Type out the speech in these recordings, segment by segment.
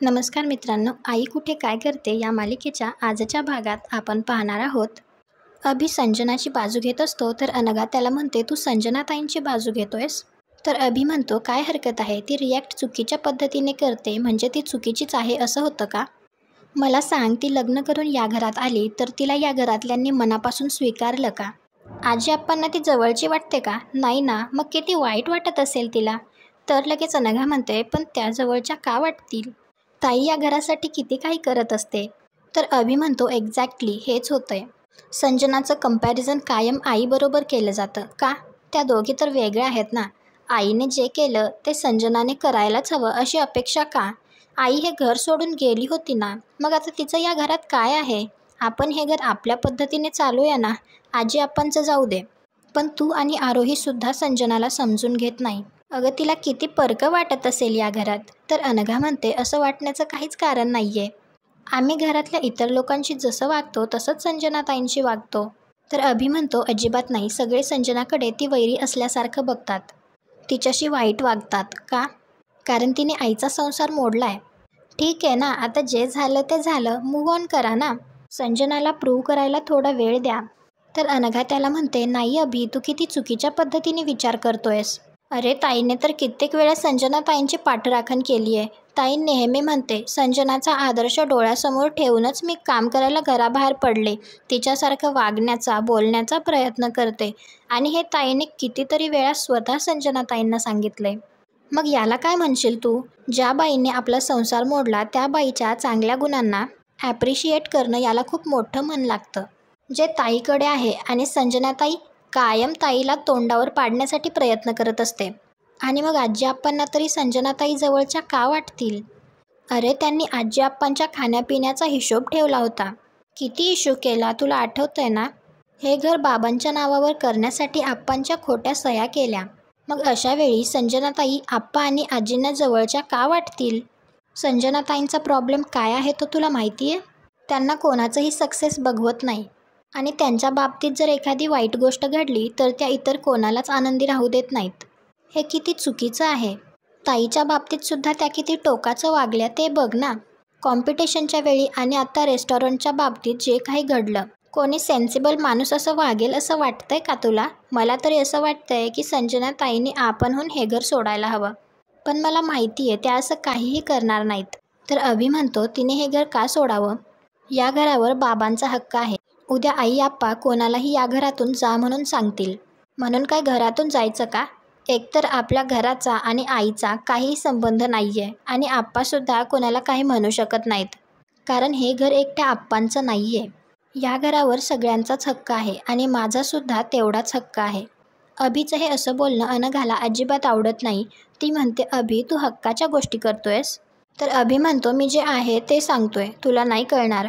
नमस्कार मित्रांनो, आई कुठे काय करते या मालिकेच्या आजच्या भागात आपण पाहणार आहोत. अभि संजनाची बाजू घेत असतो तर अनघा त्याला म्हणते, तू संजनाताईंची बाजू घेतोयस? तर अभि म्हणतो, काय हरकत आहे, ती रिॲक्ट चुकीच्या पद्धतीने करते म्हणजे ती चुकीचीच आहे असं होतं का? मला सांग, ती लग्न करून या घरात आली तर तिला या घरातल्यांनी मनापासून स्वीकारलं का? आजी आप्पांना ती जवळची वाटते का? नाही ना, मग किती वाईट वाटत असेल तिला. तर लगेच अनघा म्हणते, पण त्या जवळच्या का वाटतील? ताई या घरासाठी किती काही करत असते. तर अभि म्हणतो, एक्झॅक्टली हेच होतंय. संजनाचं कंपॅरिझन कायम आईबरोबर केलं जातं का? त्या दोघी तर वेगळ्या आहेत ना. आईने जे केलं ते संजनाने करायलाच हवं अशी अपेक्षा का? आई हे घर सोडून गेली होती ना, मग आता तिचं या घरात काय आहे? आपण हे घर आपल्या पद्धतीने चालूया ना. आजी आप्पांचं जाऊ दे, पण तू आणि आरोहीसुद्धा संजनाला समजून घेत नाही. अगं तिला किती परकं वाटत असेल या घरात. तर अनघा म्हणते, असं वाटण्याचं काहीच कारण नाही आहे. आम्ही घरातल्या इतर लोकांशी जसं वागतो तसंच संजनाताईंशी वागतो. तर अभि म्हणतो, अजिबात नाही, सगळे संजनाकडे ती वैरी असल्यासारखं बघतात. तिच्याशी वाईट वागतात का? कारण तिने आईचा संसार मोडलाय. ठीक आहे ना, आता जे झालं ते झालं, मूव्ह ऑन करा ना. संजनाला प्रूव्ह करायला थोडा वेळ द्या. तर अनघा त्याला म्हणते, नाही अभि, तू किती चुकीच्या पद्धतीने विचार करतोयस. अरे ताईने तर कित्येक वेळा संजनाताईंची पाठराखण केली आहे. ताई नेहमी म्हणते, संजनाचा आदर्श डोळ्यासमोर ठेवूनच मी काम करायला घराबाहेर पडले. तिच्यासारखं वागण्याचा बोलण्याचा प्रयत्न करते. आणि हे ताईने कितीतरी वेळा स्वतः संजनाताईंना सांगितले. मग याला काय म्हणशील तू? ज्या बाईने आपला संसार मोडला त्या बाईच्या चांगल्या गुणांना ॲप्रिशिएट करणं याला खूप मोठं मन लागतं. जे ताईकडे आहे. आणि संजनाताई कायम ताईला तोंडावर पाडण्यासाठी प्रयत्न करत असते. आणि मग आजी आप्पांना तरी संजनाताई जवळच्या का वाटतील? अरे त्यांनी आजी आप्पांच्या खाण्यापिण्याचा हिशोब ठेवला होता. किती इश्यू केला तुला आठवतंय ना? हे घर बाबांच्या नावावर करण्यासाठी आप्पांच्या खोट्या सह्या केल्या. मग अशा वेळी संजनाताई आप्पा आणि आजींना जवळच्या का वाटतील? संजनाताईंचा प्रॉब्लेम काय आहे तो तुला माहिती आहे? त्यांना कोणाचंही सक्सेस बघवत नाही. आणि त्यांच्या बाबतीत जर एखादी वाईट गोष्ट घडली तर त्या इतर कोणालाच आनंदी राहू देत नाहीत. हे किती चुकीचं आहे. ताईच्या बाबतीतसुद्धा त्या किती टोकाचं वागल्या ते बघ ना. कॉम्पिटिशनच्या वेळी आणि आता रेस्टॉरंटच्या बाबतीत जे काही घडलं, कोणी सेन्सिबल माणूस असं वागेल असं वाटतंय का तुला? मला तरी असं वाटतंय की संजनाताईंनी आपणहून हे घर सोडायला हवं. पण मला माहिती आहे त्या असं काहीही करणार नाहीत. तर अभि म्हणतो, तिने हे घर का सोडावं? या घरावर बाबांचा हक्क आहे. उद्या आई आप्पा कोणालाही या घरातून जा म्हणून सांगतील. म्हणून काय घरातून जायचं का? एकतर आपल्या घराचा आणि आईचा काहीही संबंध नाही आहे. आणि आप्पासुद्धा कोणाला काही म्हणू शकत नाहीत. कारण हे घर एकट्या आप्पांचं नाही आहे. या घरावर सगळ्यांचाच हक्क आहे. आणि माझासुद्धा तेवढाच हक्क आहे. अभिचं हे असं बोलणं अनघाला अजिबात आवडत नाही. ती म्हणते, अभि तू हक्काच्या गोष्टी करतोयस? तर अभि म्हणतो, मी जे आहे ते सांगतोय, तुला नाही कळणार.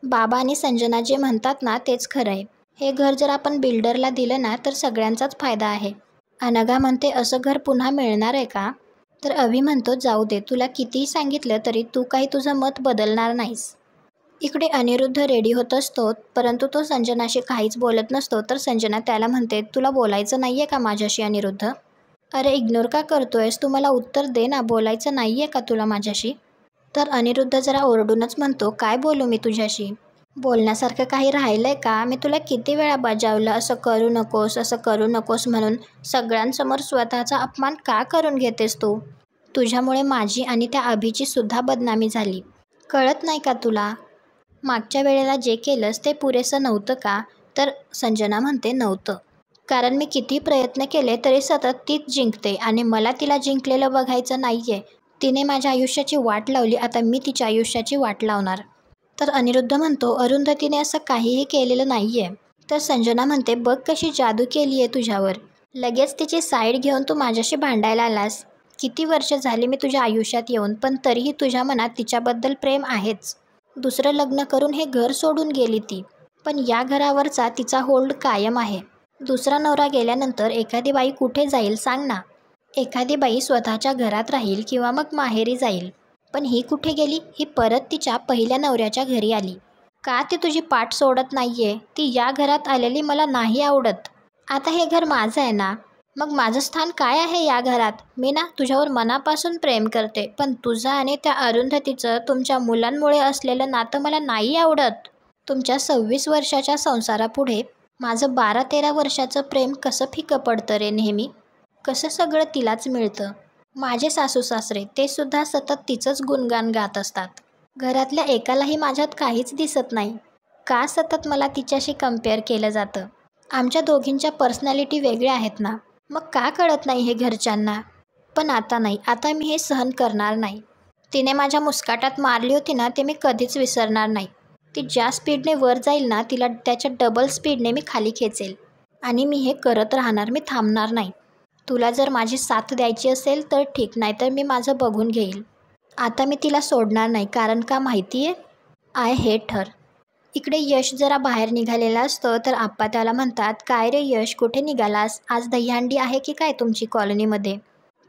बाबा आणि संजना जे म्हणतात ना तेच खरं आहे. हे घर जर आपण बिल्डरला दिलं ना तर सगळ्यांचाच फायदा आहे. अनघा म्हणते, असं घर पुन्हा मिळणार आहे का? तर अभि म्हणतो, जाऊ दे, तुला कितीही सांगितलं तरी तू काही तुझं मत बदलणार नाहीस. इकडे अनिरुद्ध रेडी होत असतो, परंतु तो संजनाशी काहीच बोलत नसतो. तर संजना त्याला म्हणते, तुला बोलायचं नाही आहे का माझ्याशी अनिरुद्ध? अरे इग्नोर का करतोयस? तू मला उत्तर दे ना, बोलायचं नाही आहे का तुला माझ्याशी? तर अनिरुद्ध जरा ओरडूनच म्हणतो, काय बोलू मी तुझ्याशी? बोलण्यासारखं काही राहिलं आहे का? मी तुला किती वेळा बजावलं, असं करू नकोस, असं करू नकोस म्हणून. सगळ्यांसमोर स्वतःचा अपमान का करून घेतेस तू? तुझ्यामुळे माझी आणि त्या अभिची सुद्धा बदनामी झाली. कळत नाही का तुला? मागच्या वेळेला जे केलंस ते पुरेसं नव्हतं का? तर संजना म्हणते, नव्हतं. कारण मी किती प्रयत्न केले तरी सतत तीच जिंकते आणि मला तिला जिंकलेलं बघायचं नाही आहे. तिने माझ्या आयुष्याची वाट लावली, आता मी तिच्या आयुष्याची वाट लावणार. तर अनिरुद्ध म्हणतो, अरुंधतीने असं काहीही केलेलं नाही आहे. तर संजना म्हणते, बघ कशी जादू केली आहे तुझ्यावर. लगेच तिची साईड घेऊन तू माझ्याशी भांडायला आलास. किती वर्ष झाली मी तुझ्या आयुष्यात येऊन, पण तरीही तुझ्या मनात तिच्याबद्दल प्रेम आहेच. दुसरं लग्न करून हे घर सोडून गेली ती, पण या घरावरचा तिचा होल्ड कायम आहे. दुसरा नवरा गेल्यानंतर एखादी बाई कुठे जाईल सांग ना? एखादी बाई स्वतःच्या घरात राहील किंवा मग माहेरी जाईल. पण ही कुठे गेली? ही परत तिच्या पहिल्या नवऱ्याच्या घरी आली. का ती तुझी पाठ सोडत नाहीये? ती या घरात आलेली मला नाही आवडत. आता हे घर माझं आहे ना, मग माझं स्थान काय आहे या घरात? मी ना तुझ्यावर मनापासून प्रेम करते, पण तुझं आणि त्या अरुंधतीचं तुमच्या मुलांमुळे असलेलं नातं मला नाही आवडत. तुमच्या 26 वर्षाच्या संसारापुढे माझं 12-13 वर्षाचं प्रेम कसं फिकं पडतं रे नेहमी? कसं सगळं तिलाच मिळतं? माझे सासू सासरे ते सुद्धा सतत तिचंच गुणगान गात असतात. घरातल्या एकालाही माझ्यात काहीच दिसत नाही. का सतत मला तिच्याशी कम्पेअर केलं जातं? आमच्या दोघींच्या पर्सनॅलिटी वेगळ्या आहेत ना, मग का कळत नाही हे घरच्यांना? पण आता नाही, आता मी हे सहन करणार नाही. तिने माझ्या मुस्काटात मारली होती ना, ते मी कधीच विसरणार नाही. ती ज्या स्पीडने वर जाईल ना, तिला त्याच्या डबल स्पीडने मी खाली खेचेल. आणि मी हे करत राहणार, मी थांबणार नाही. तुला जर माझी साथ द्यायची असेल तर ठीक, नाही तर मी माझं बघून घेईल. आता मी तिला सोडणार नाही, कारण का माहिती आहे? I hate her. इकडे यश जरा बाहेर निघालेला असतो तर आप्पा त्याला म्हणतात, काय रे यश, कुठे निघालास? आज दहीहंडी आहे की काय तुमची कॉलनीमध्ये?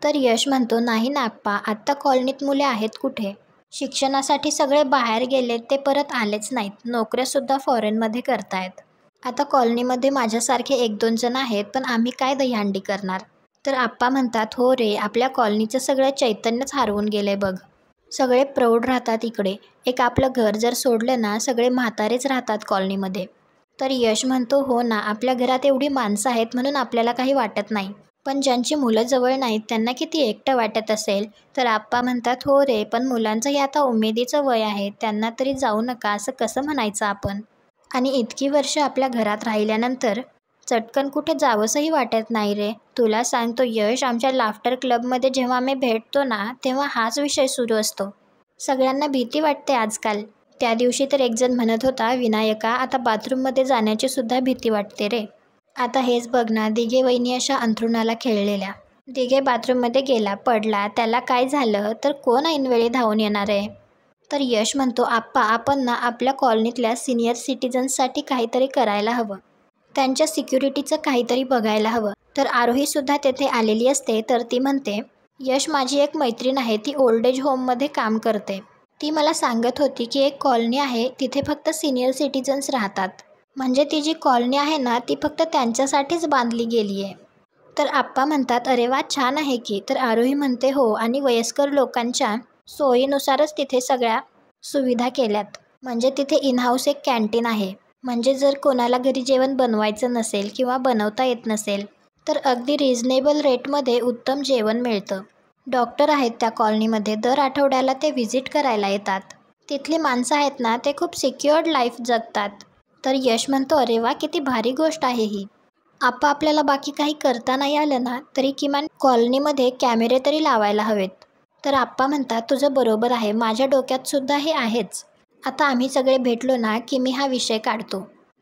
तर यश म्हणतो, नाही ना आप्पा, आत्ता कॉलनीत मुले आहेत कुठे? शिक्षणासाठी सगळे बाहेर गेलेत, ते परत आलेच नाहीत. नोकऱ्यासुद्धा फॉरेनमध्ये करतायत. आता कॉलनीमध्ये माझ्यासारखे 1-2 जण आहेत, पण आम्ही काय दहीहंडी करणार? तर आप्पा म्हणतात, हो रे, आपल्या कॉलनीचं सगळं चैतन्यच हरवून गेलंय बघ. सगळे प्रौढ राहतात इकडे. एक आपलं घर जर सोडलं ना, सगळे म्हातारेच राहतात कॉलनीमध्ये. तर यश म्हणतो, हो ना, आपल्या घरात एवढी माणसं आहेत म्हणून आपल्याला काही वाटत नाही, पण ज्यांची मुलं जवळ नाहीत त्यांना किती एकटं वाटत असेल. तर आप्पा म्हणतात, हो रे, पण मुलांचंही आता उमेदीचं वय आहे, त्यांना तरी जाऊ नका असं कसं म्हणायचं आपण? आणि इतकी वर्ष आपल्या घरात राहिल्यानंतर चटकन कुठे जावंसही वाटत नाही रे. तुला सांगतो यश, आमच्या लाफ्टर क्लबमध्ये जेव्हा आम्ही भेटतो ना, तेव्हा हाच विषय सुरू असतो. सगळ्यांना भीती वाटते आजकाल. त्या दिवशी तर एकजण म्हणत होता, विनायका, आता बाथरूममध्ये जाण्याची सुद्धा भीती वाटते रे. आता हेच बघ ना, दिघे वहिनी अशा अंथरुणाला खेळलेल्या. दिघे बाथरूममध्ये गेला, पडला, त्याला काय झालं तर कोण ऐनवेळी धावून येणार आहे? तर यश म्हणतो, आप्पा, आपण ना आपल्या कॉलनीतल्या सिनियर सिटिझन्ससाठी काहीतरी करायला हवं. त्यांच्या सिक्युरिटीचं काहीतरी बघायला हवं. तर आरोहीसुद्धा तेथे आलेली असते. तर ती म्हणते, यश, माझी एक मैत्रीण आहे, ती ओल्ड एज होममध्ये काम करते. ती मला सांगत होती की एक कॉलनी आहे, तिथे फक्त सिनियर सिटिझन्स राहतात. म्हणजे ती जी कॉलनी आहे ना, ती फक्त त्यांच्यासाठीच बांधली गेली आहे. तर आप्पा म्हणतात, अरे वा, छान आहे की. तर आरोही म्हणते, हो, आणि वयस्कर लोकांच्या सोयीनुसारच तिथे सगळ्या सुविधा केल्यात. म्हणजे तिथे इनहाऊस एक कॅन्टीन आहे. म्हणजे जर कोणाला घरी जेवण बनवायचं नसेल किंवा बनवता येत नसेल तर अगदी रिझनेबल रेटमध्ये उत्तम जेवण मिळतं. डॉक्टर आहेत त्या कॉलनीमध्ये, दर आठवड्याला ते व्हिजिट करायला येतात. तिथली माणसं आहेत ना, ते खूप सिक्युअर्ड लाईफ जगतात. तर यश म्हणतो, अरे वा, किती भारी गोष्ट आहे ही. आप्पा, आपल्याला बाकी काही करता नाही आलं ना, तरी किमान कॉलनीमध्ये कॅमेरे तरी लावायला हवेत. तर आप्पा म्हणतात, तुझं बरोबर आहे, माझ्या डोक्यात सुद्धा हे आहेच. आता आम्ही सगळे भेटलो ना की मी हा विषय काढतो.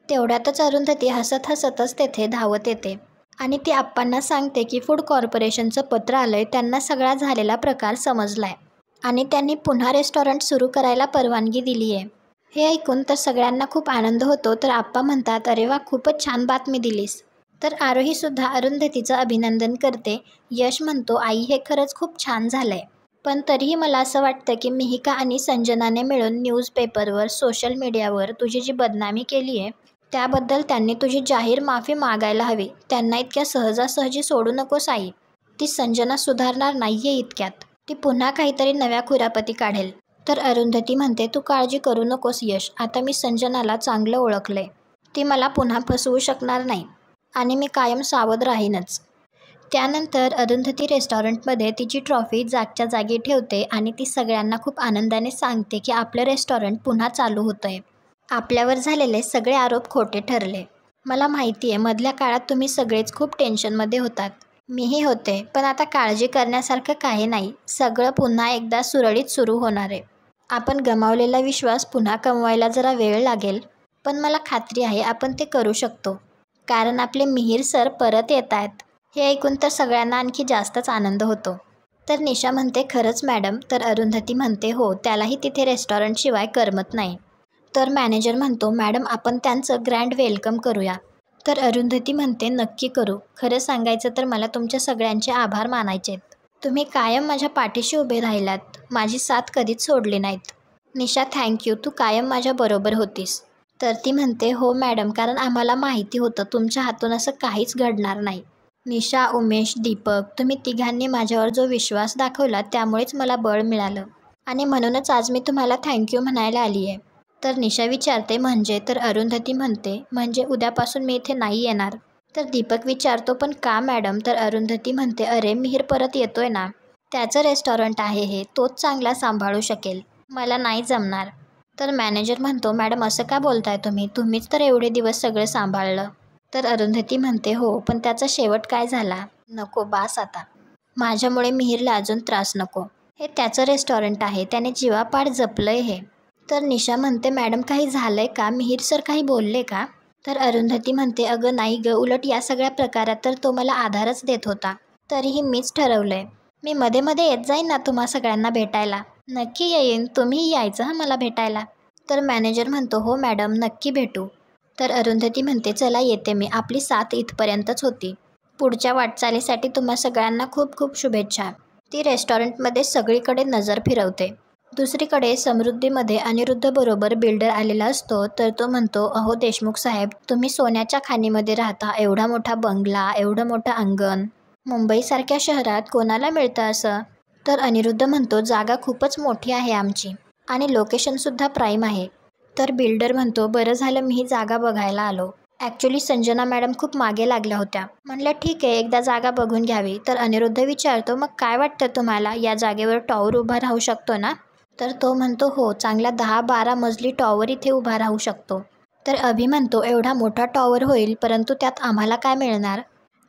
तेवढ्यातच अरुंधती हसत हसतच तेथे धावत येते आणि ती आप्पांना सांगते की फूड कॉर्पोरेशनचं पत्र आलंय, त्यांना सगळा झालेला प्रकार समजलाय आणि त्यांनी पुन्हा रेस्टॉरंट सुरू करायला परवानगी दिली आहे. हे ऐकून तर सगळ्यांना खूप आनंद होतो. तर आप्पा म्हणतात, अरे वा, खूपच छान बातमी दिलीस. तर आरोहीसुद्धा अरुंधतीचं अभिनंदन करते. यश म्हणतो, आई, हे खरंच खूप छान झालंय, पण तरीही मला असं वाटतं की मिहिका आणि संजनाने मिळून न्यूजपेपरवर, सोशल मीडियावर तुझी जी बदनामी केली आहे त्याबद्दल त्यांनी तुझी जाहीर माफी मागायला हवी. त्यांना इतक्या सहजासहजी सोडू नकोस आई. ती संजना सुधारणार नाहीये इतक्यात. ती पुन्हा काहीतरी नव्या खुरापती काढेल. तर अरुंधती म्हणते, तू काळजी करू नकोस यश, आता मी संजनाला चांगलं ओळखलंय. ती मला पुन्हा फसवू शकणार नाही आणि मी कायम सावध राहीनच. त्यानंतर अरुंधती रेस्टॉरंटमध्ये तिची ट्रॉफी जागच्या जागी ठेवते आणि ती सगळ्यांना खूप आनंदाने सांगते की आपलं रेस्टॉरंट पुन्हा चालू होतंय. आपल्यावर झालेले सगळे आरोप खोटे ठरले. मला माहिती आहे, मधल्या काळात तुम्ही सगळेच खूप टेन्शनमध्ये होतात. मीही होते, पण आता काळजी करण्यासारखं काही नाही. सगळं पुन्हा एकदा सुरळीत सुरू होणार आहे. आपण गमावलेला विश्वास पुन्हा कमवायला जरा वेळ लागेल, पण मला खात्री आहे आपण ते करू शकतो, कारण आपले मिहीर सर परत येत आहेत. हे ऐकून तर सगळ्यांना आणखी जास्तच आनंद होतो. तर निशा म्हणते, खरंच मॅडम. तर अरुंधती म्हणते, हो, त्यालाही तिथे रेस्टॉरंटशिवाय करमत नाही. तर मॅनेजर म्हणतो, मॅडम, आपण त्यांचं ग्रँड वेलकम करूया. तर अरुंधती म्हणते, नक्की करू. खरं सांगायचं तर मला तुमच्या सगळ्यांचे आभार मानायचेत. तुम्ही कायम माझ्या पाठीशी उभे राहिलात, माझी साथ कधीच सोडली नाहीत. निशा, थँक्यू, तू कायम माझ्याबरोबर होतीस. तर ती म्हणते, हो मॅडम, कारण आम्हाला माहिती होतं तुमच्या हातून असं काहीच घडणार नाही. निशा, उमेश, दीपक, तुम्ही तिघांनी माझ्यावर जो विश्वास दाखवला त्यामुळेच मला बळ मिळालं आणि म्हणूनच आज मी तुम्हाला थँक्यू म्हणायला आली आहे. तर निशा विचारते म्हणजे? तर अरुंधती म्हणते म्हणजे उद्यापासून मी इथे नाही येणार. तर दीपक विचारतो पण का मॅडम? तर अरुंधती म्हणते अरे मिहीर परत येतोय ना, त्याचं रेस्टॉरंट आहे हे, तोच चांगला सांभाळू शकेल, मला नाही जमणार. तर मॅनेजर म्हणतो मॅडम असं का बोलताय तुम्ही, तुम्हीच तर एवढे दिवस सगळं सांभाळलं. तर अरुंधती म्हणते हो पण त्याचा शेवट काय झाला, नको बास आता, माझ्यामुळे मिहीरला अजून त्रास नको, हे त्याचं रेस्टॉरंट आहे, त्याने जीवापाड जपलंय हे. तर निशा म्हणते मॅडम काही झालंय का, मिहीर सर काही बोलले का? तर अरुंधती म्हणते अगं नाही ग, उलट या सगळ्या प्रकारात तर तो मला आधारच देत होता, तरीही मीच ठरवलंय मी मध्ये मध्ये येत जाईन ना तुम्हा सगळ्यांना भेटायला. नक्की येईन, तुम्हीही यायचं हां मला भेटायला. तर मॅनेजर म्हणतो हो मॅडम नक्की भेटू. तर अरुंधती म्हणते चला येते मी, आपली साथ इथपर्यंतच होती, पुढच्या वाटचालीसाठी तुम्हा सगळ्यांना खूप खूप शुभेच्छा. ती रेस्टॉरंटमध्ये सगळीकडे नजर फिरवते. दुसरीकडे समृद्धीमध्ये अनिरुद्ध बरोबर बिल्डर आलेला असतो. तर तो म्हणतो अहो देशमुख साहेब, तुम्ही सोन्याच्या खाणीमध्ये राहता, एवढा मोठा बंगला, एवढं मोठं अंगण, मुंबईसारख्या शहरात कोणाला मिळतं असं? तर अनिरुद्ध म्हणतो जागा खूपच मोठी आहे आमची आणि लोकेशनसुद्धा प्राईम आहे. तर बिल्डर म्हणतो बरं झालं मी ही जागा बघायला आलो, ॲक्च्युली संजना मॅडम खूप मागे लागल्या होत्या, म्हणलं ठीक आहे एकदा जागा बघून घ्यावी. तर अनिरुद्ध विचारतो मग काय वाटतं तुम्हाला, या जागेवर टॉवर उभा राहू शकतो ना? तर तो म्हणतो हो, चांगला 10-12 मजली टॉवर इथे उभा राहू शकतो. तर अभि म्हणतो एवढा मोठा टॉवर होईल परंतु त्यात आम्हाला काय मिळणार?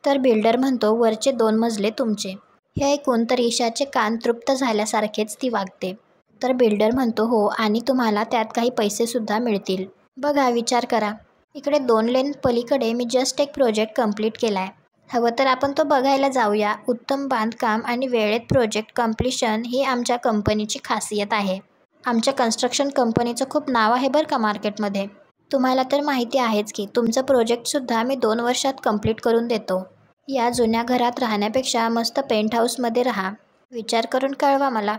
तर बिल्डर म्हणतो वरचे 2 मजले तुमचे. हे ऐकून तर ईशाचे कान तृप्त झाल्यासारखेच ती वागते. तर बिल्डर म्हणतो हो आणि तुम्हाला त्यात काही पैसेसुद्धा मिळतील. बघा विचार करा, इकडे 2 लेन पलीकडे मी जस्ट एक प्रोजेक्ट कंप्लीट केला आहे, हवं तर आपण तो बघायला जाऊया. उत्तम बांधकाम आणि वेळेत प्रोजेक्ट कंप्लीशन ही आमच्या कंपनीची खासियत आहे. आमच्या कन्स्ट्रक्शन कंपनीचं खूप नाव आहे बरं का मार्केटमध्ये. तुम्हाला तर माहिती आहेच की तुमचं प्रोजेक्टसुद्धा मी 2 वर्षात कंप्लीट करून देतो. या जुन्या घरात राहण्यापेक्षा मस्त पेंट हाऊसमध्ये राहा, विचार करून कळवा मला.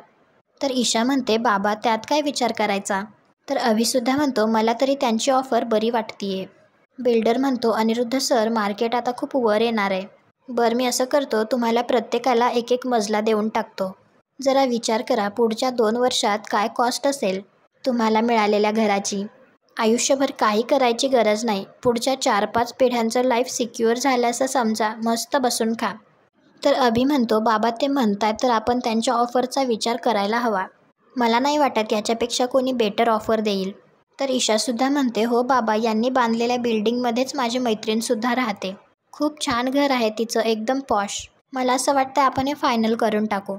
तर ईशा म्हणते बाबा त्यात काय विचार करायचा? तर अभिसुद्धा म्हणतो मला तरी त्यांची ऑफर बरी वाटतीये. बिल्डर म्हणतो अनिरुद्ध सर मार्केट आता खूप वर येणार आहे, बरं मी असं करतो तुम्हाला प्रत्येकाला एक एक मजला देऊन टाकतो. जरा विचार करा पुढच्या 2 वर्षात काय कॉस्ट असेल तुम्हाला मिळालेल्या घराची. आयुष्यभर काही करायची गरज नाही, पुढच्या 4-5 पिढ्यांचं लाईफ सिक्युअर झालं असं समजा, मस्त बसून खा. तर अभि म्हणतो बाबा ते म्हणतायत तर आपण त्यांच्या ऑफरचा विचार करायला हवा, मला नाही वाटत याच्यापेक्षा कोणी बेटर ऑफर देईल. तर ईशासुद्धा म्हणते हो बाबा, यांनी बांधलेल्या बिल्डिंगमध्येच माझी मैत्रीणसुद्धा राहते, खूप छान घर आहे तिचं, एकदम पॉश, मला असं वाटतं आपण हे फायनल करून टाकू.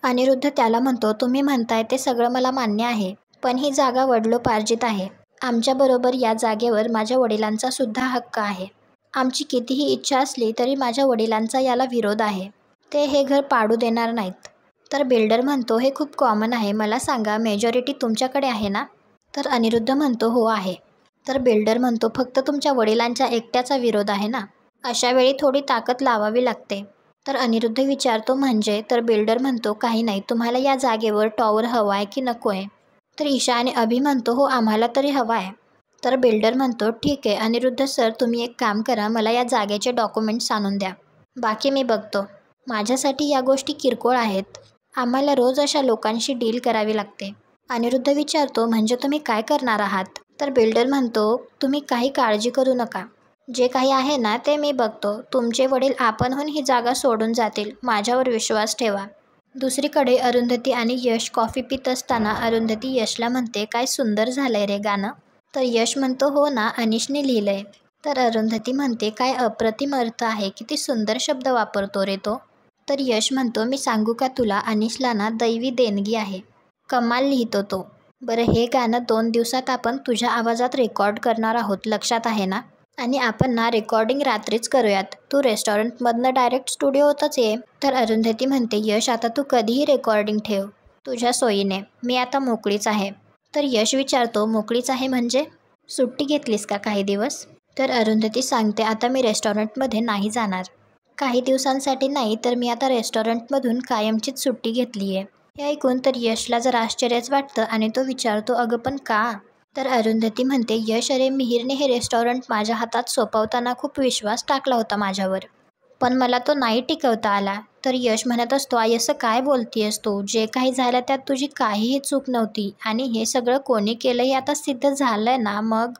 अनिरुद्ध त्याला म्हणतो तुम्ही म्हणताय ते सगळं मला मान्य आहे, पण ही जागा वडिलोपार्जित आहे, आमच्याबरोबर या जागेवर माझ्या वडिलांचा सुद्धा हक्क आहे. आमची कितीही इच्छा असली तरी माझ्या वडिलांचा याला विरोध आहे, ते हे घर पाडू देणार नाहीत. तर बिल्डर म्हणतो हे खूप कॉमन आहे, मला सांगा मेजॉरिटी तुमच्याकडे आहे ना? तर अनिरुद्ध म्हणतो हो आहे. तर बिल्डर म्हणतो फक्त तुमच्या वडिलांच्या एकट्याचा विरोध आहे ना, अशा वेळी थोडी ताकद लावावी लागते. तर अनिरुद्ध विचारतो म्हणजे? तर बिल्डर म्हणतो काही नाही, तुम्हाला या जागेवर टॉवर हवा आहे की नको आहे? तर ईशा आणि अभि म्हणतो हो आम्हाला तरी हवा आहे. तर बिल्डर म्हणतो ठीक आहे अनिरुद्ध सर, तुम्ही एक काम करा, मला या जागेचे डॉक्युमेंट्स आणून द्या, बाकी मी बघतो, माझ्यासाठी या गोष्टी किरकोळ आहेत, आम्हाला रोज अशा लोकांशी डील करावी लागते. अनिरुद्ध विचारतो म्हणजे तुम्ही काय करणार आहात? तर बिल्डर म्हणतो तुम्ही काही काळजी करू नका, जे काही आहे ना ते मी बघतो, तुमचे वडील आपणहून ही जागा सोडून जातील, माझ्यावर विश्वास ठेवा. दुसरीकडे अरुंधती आणि यश कॉफी पित असताना अरुंधती यशला म्हणते काय सुंदर झालंय रे गाणं. तर यश म्हणतो हो ना, अनिशने लिहिलंय. तर अरुंधती म्हणते काय अप्रतिम अर्थ आहे, किती सुंदर शब्द वापरतो रे तो. तर यश म्हणतो मी सांगू का तुला, अनिशला ना दैवी देणगी आहे, कमाल लिहितो तो. बरं हे गाणं 2 दिवसात आपण तुझ्या आवाजात रेकॉर्ड करणार आहोत, लक्षात आहे ना? आणि आपण ना रेकॉर्डिंग रात्रीच करूयात, तू रेस्टॉरंटमधनं डायरेक्ट स्टुडिओतच ये. तर अरुंधती म्हणते यश आता तू कधीही रेकॉर्डिंग ठेव, तुझ्या सोयीने, मी आता मोकळीच आहे. तर यश विचारतो मोकळीच आहे म्हणजे? सुट्टी घेतलीस का काही दिवस? तर अरुंधती सांगते आता मी रेस्टॉरंटमध्ये नाही जाणार, काही दिवसांसाठी नाही, तर मी आता रेस्टॉरंटमधून कायमचीच सुट्टी घेतली आहे. हे ऐकून तर यशला जरा आश्चर्यच वाटतं आणि तो विचारतो अगं पण का? तर अरुंधती म्हणते यश अरे मिहीरने हे रेस्टॉरंट माझ्या हातात सोपवताना खूप विश्वास टाकला होता माझ्यावर, पण मला तो नाही टिकवता आला. तर यश म्हणत असतो, आई असं काय बोलतीयस तू? जे काही झालं त्यात तुझी काहीही चूक नव्हती आणि हे सगळं कोणी केलं हे आता सिद्ध झालंय ना मग?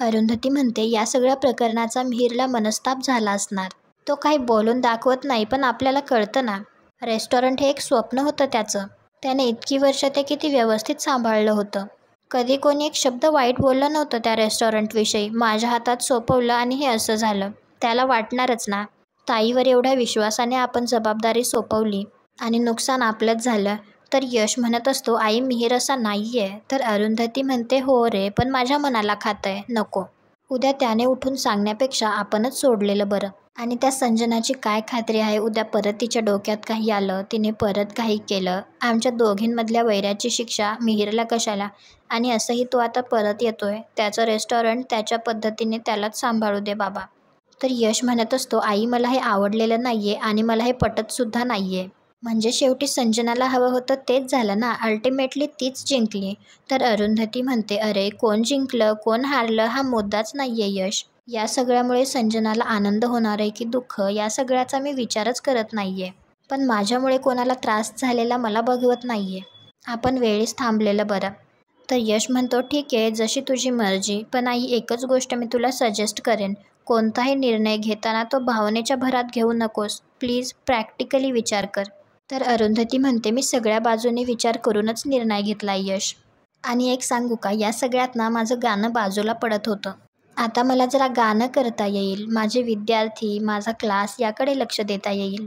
अरुंधती म्हणते, या सगळ्या प्रकरणाचा मिहिरला मनस्ताप झाला असणार. तो काही बोलून दाखवत नाही, पण आपल्याला कळतं ना. रेस्टॉरंट हे एक स्वप्न होतं त्याचं. त्याने इतकी वर्ष ते किती व्यवस्थित सांभाळलं होतं. कधी कोणी एक शब्द वाईट बोललं नव्हतं त्या रेस्टॉरंटविषयी. माझ्या हातात सोपवलं आणि हे असं झालं. त्याला वाटणारच ना. ताईवर एवढ्या विश्वासाने आपण जबाबदारी सोपवली आणि नुकसान आपलंच झालं. तर यश म्हणत असतो, आई मिहिर असा नाहीये. तर अरुंधती म्हणते, हो रे, पण माझ्या मनाला खातंय. नको. उद्या त्याने उठून सांगण्यापेक्षा आपणच सोडलेलं बरं. आणि त्या संजनाची काय खात्री आहे उद्या परत तिच्या डोक्यात काही आलं, तिने परत काही केलं. आमच्या दोघींमधल्या वैराची शिक्षा मिहिरला कशाला? आणि असंही तो आता परत येतोय. त्याचं रेस्टॉरंट त्याच्या पद्धतीने त्यालाच सांभाळू दे बाबा. तर यश म्हणत असतो, आई मला हे आवडलेलं नाहीये आणि मला हे पटतसुद्धा नाहीये. म्हणजे शेवटी संजनाला हवं होतं तेच झालं ना. अल्टिमेटली तीच जिंकली. तर अरुंधती म्हणते, अरे कोण जिंकलं कोण हारलं हा मुद्दाच नाहीये यश. या सगळ्यामुळे संजनाला आनंद होणार आहे की दुःख या सगळ्याचा मी विचारच करत नाहीये. पण माझ्यामुळे कोणाला त्रास झालेला मला बघवत नाहीये. आपण वेळीच थांबलेलं बरं. तर यश म्हणतो, ठीक आहे, जशी तुझी मर्जी. पण आई एकच गोष्ट मी तुला सजेस्ट करेन. कोणताही निर्णय घेताना तो भावनेच्या भरात घेऊ नकोस. प्लीज प्रॅक्टिकली विचार कर. तर अरुंधती म्हणते, मी सगळ्या बाजूने विचार करूनच निर्णय घेतला यश. आणि एक सांगू का, या सगळ्यात ना माझं गाणं बाजूला पडत होतं. आता मला जरा गाणं करता येईल. माझे विद्यार्थी, माझा क्लास याकडे लक्ष देता येईल.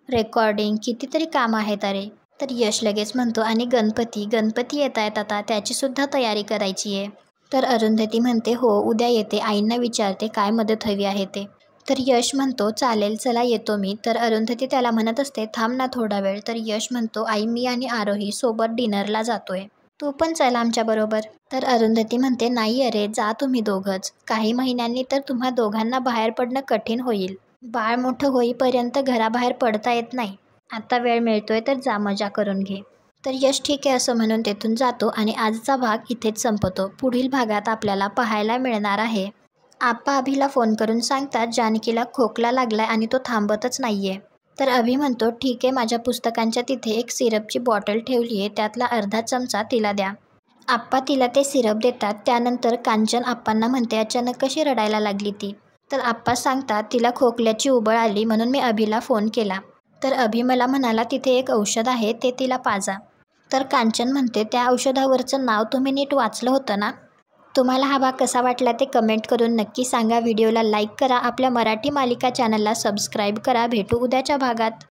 रेकॉर्डिंग, कितीतरी कामं आहेत अरे. तर यश लगेच म्हणतो, आणि गणपती येत आहेत आता, त्याचीसुद्धा तयारी करायची आहे. तर अरुंधती म्हणते, हो उद्या येते, आईंना विचारते काय मदत हवी आहे ते. तर यश म्हणतो, चालेल, चला येतो मी. तर अरुंधती त्याला म्हणत असते, थांब ना थोडा वेळ. तर यश म्हणतो, आई मी आणि आरोही सोबत डिनरला जातोय. तू पण चल आमच्याबरोबर. तर अरुंधती म्हणते, नाही अरे, जा तुम्ही दोघंच. काही महिन्यांनी तर तुम्हा दोघांना बाहेर पडणं कठीण होईल. बाळ मोठं होईपर्यंत घराबाहेर पडता येत नाही. आता वेळ मिळतोय तर जा, मजा करून घे. तर यश ठीक आहे असं म्हणून तेथून जातो आणि आजचा भाग इथेच संपतो. पुढील भागात आपल्याला पाहायला मिळणार आहे, आप्पा अभिला फोन करून सांगतात जानकीला खोकला लागलाय आणि तो थांबतच नाहीये. तर अभि म्हणतो, ठीक आहे, माझ्या पुस्तकांच्या तिथे एक सिरपची बॉटल ठेवली आहे, त्यातला अर्धा चमचा तिला द्या. आप्पा तिला ते सिरप देतात. त्यानंतर कांचन आप्पांना म्हणते, अचानक कशी रडायला लागली ती. तर आप्पा सांगतात, तिला खोकल्याची उबळ आली म्हणून मी अभिला फोन केला. तर अभि मला म्हणाला तिथे एक औषध आहे, ते तिला पाजा. तर कांचन म्हणते, त्या औषधावरचं नाव तुम्ही नीट वाचलं होतं ना? तुम्हाला हा भाग कसा वाटला ते कमेंट करून नक्की सांगा. व्हिडिओला लाईक करा. आपल्या मराठी मालिका चॅनलला सबस्क्राईब करा. भेटू उद्याच्या भागात.